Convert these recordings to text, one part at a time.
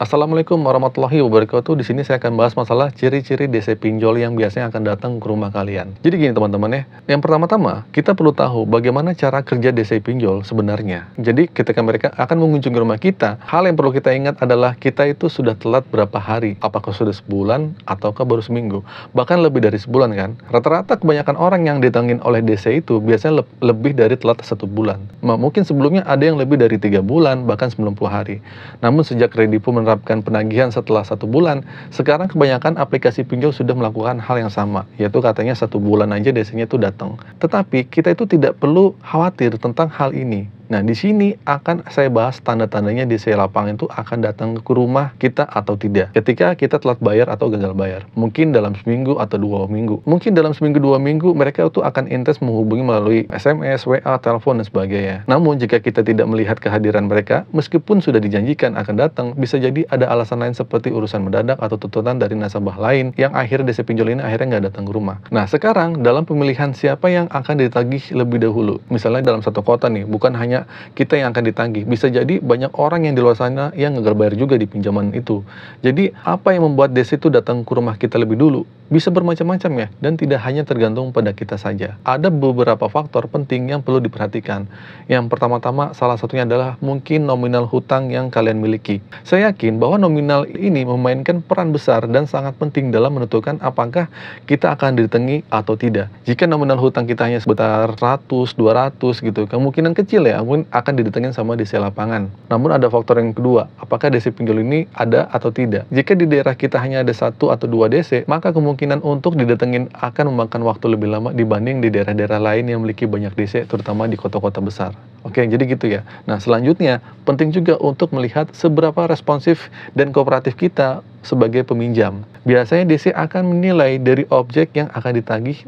Assalamualaikum warahmatullahi wabarakatuh. Di sini saya akan bahas masalah ciri-ciri DC pinjol yang biasanya akan datang ke rumah kalian. Jadi gini teman-teman ya, yang pertama-tama kita perlu tahu bagaimana cara kerja DC pinjol sebenarnya. Jadi ketika mereka akan mengunjungi rumah kita, hal yang perlu kita ingat adalah kita itu sudah telat berapa hari. Apakah sudah sebulan ataukah baru seminggu? Bahkan lebih dari sebulan kan? Rata-rata kebanyakan orang yang ditangin oleh DC itu biasanya lebih dari telat 1 bulan. Mungkin sebelumnya ada yang lebih dari 3 bulan, bahkan 90 hari. Namun sejak Kredivo menerapkan penagihan setelah 1 bulan, sekarang kebanyakan aplikasi pinjol sudah melakukan hal yang sama, yaitu katanya 1 bulan aja DC-nya itu datang. Tetapi kita itu tidak perlu khawatir tentang hal ini. Nah, di sini akan saya bahas tanda-tandanya DC lapangan itu akan datang ke rumah kita atau tidak. Ketika kita telat bayar atau gagal bayar. Mungkin dalam seminggu atau 2 minggu. Mungkin dalam seminggu 2 minggu mereka itu akan intens menghubungi melalui SMS, WA, telepon, dan sebagainya. Namun jika kita tidak melihat kehadiran mereka, meskipun sudah dijanjikan akan datang, bisa jadi ada alasan lain seperti urusan mendadak atau tuntutan dari nasabah lain yang akhirnya DC pinjol ini akhirnya nggak datang ke rumah. Nah, sekarang dalam pemilihan siapa yang akan ditagih lebih dahulu. Misalnya dalam satu kota nih, bukan hanya kita yang akan ditagih. Bisa jadi banyak orang yang di luar sana yang gagal bayar juga di pinjaman itu. Jadi, apa yang membuat DC itu datang ke rumah kita lebih dulu? Bisa bermacam-macam ya, dan tidak hanya tergantung pada kita saja. Ada beberapa faktor penting yang perlu diperhatikan. Yang pertama-tama, salah satunya adalah mungkin nominal hutang yang kalian miliki. Saya yakin bahwa nominal ini memainkan peran besar dan sangat penting dalam menentukan apakah kita akan ditagih atau tidak. Jika nominal hutang kita hanya sekitar 100, 200 gitu, kemungkinan kecil ya, akan didatengin sama DC lapangan. Namun ada faktor yang kedua, apakah DC pinjol ini ada atau tidak. Jika di daerah kita hanya ada 1 atau 2 DC, maka kemungkinan untuk didatengin akan memakan waktu lebih lama dibanding di daerah-daerah lain yang memiliki banyak DC, terutama di kota-kota besar. Oke, jadi gitu ya. Nah, selanjutnya, penting juga untuk melihat seberapa responsif dan kooperatif kita sebagai peminjam. Biasanya DC akan menilai dari objek yang akan ditagih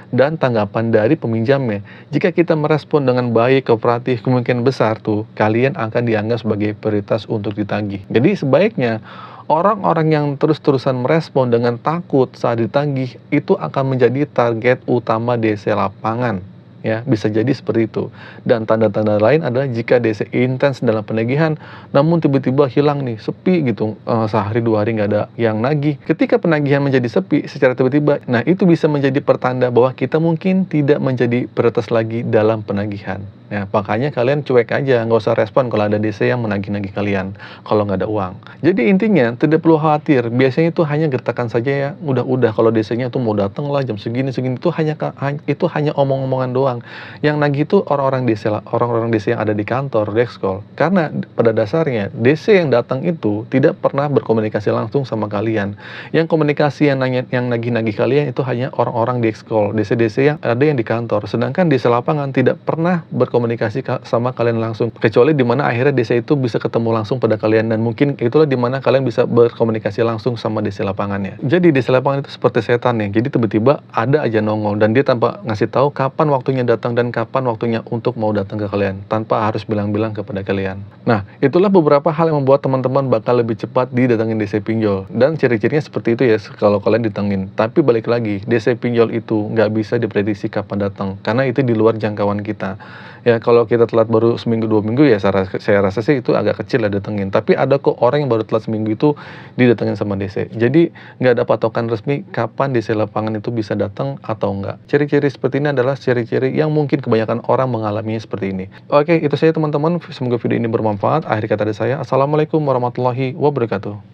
dan tanggapan dari peminjamnya. Jika kita merespon dengan baik, kooperatif, kemungkinan besar tuh kalian akan dianggap sebagai prioritas untuk ditagih. Jadi sebaiknya orang-orang yang terus-terusan merespon dengan takut saat ditagih itu akan menjadi target utama DC lapangan. Ya, bisa jadi seperti itu. Dan tanda-tanda lain adalah jika DC intens dalam penagihan, namun tiba-tiba hilang nih, sepi gitu, sehari 2 hari nggak ada yang nagih. Ketika penagihan menjadi sepi secara tiba-tiba, nah itu bisa menjadi pertanda bahwa kita mungkin tidak menjadi prioritas lagi dalam penagihan. Ya, makanya kalian cuek aja, nggak usah respon kalau ada DC yang menagih-nagih kalian, kalau nggak ada uang. Jadi intinya, tidak perlu khawatir, biasanya itu hanya gertakan saja ya, udah kalau DC-nya itu mau datang lah jam segini-segini, itu hanya omong-omongan doang. Yang nagih itu orang-orang DC yang ada di kantor, Dexcall. Karena pada dasarnya, DC yang datang itu tidak pernah berkomunikasi langsung sama kalian. Yang komunikasi yang nagih-nagih kalian itu hanya orang-orang Dexcall, DC-DC yang ada yang di kantor. Sedangkan DC lapangan tidak pernah berkomunikasi sama kalian langsung, kecuali dimana akhirnya DC itu bisa ketemu langsung pada kalian, dan mungkin itulah dimana kalian bisa berkomunikasi langsung sama DC lapangannya. Jadi DC lapangan itu seperti setan ya, jadi tiba-tiba ada aja nongol dan dia tanpa ngasih tahu kapan waktunya datang dan kapan waktunya untuk mau datang ke kalian, tanpa harus bilang-bilang kepada kalian. Nah, itulah beberapa hal yang membuat teman-teman bakal lebih cepat didatangin DC pinjol, dan ciri-cirinya seperti itu ya kalau kalian ditangin. Tapi balik lagi, DC pinjol itu nggak bisa diprediksi kapan datang, karena itu di luar jangkauan kita. Ya, kalau kita telat baru seminggu 2 minggu ya saya rasa sih itu agak kecil lah datengin. Tapi ada kok orang yang baru telat seminggu itu didatengin sama DC. Jadi nggak ada patokan resmi kapan DC lapangan itu bisa datang atau enggak. Ciri-ciri seperti ini adalah ciri-ciri yang mungkin kebanyakan orang mengalaminya seperti ini. Oke, itu saya teman-teman. Semoga video ini bermanfaat. Akhir kata dari saya, Assalamualaikum warahmatullahi wabarakatuh.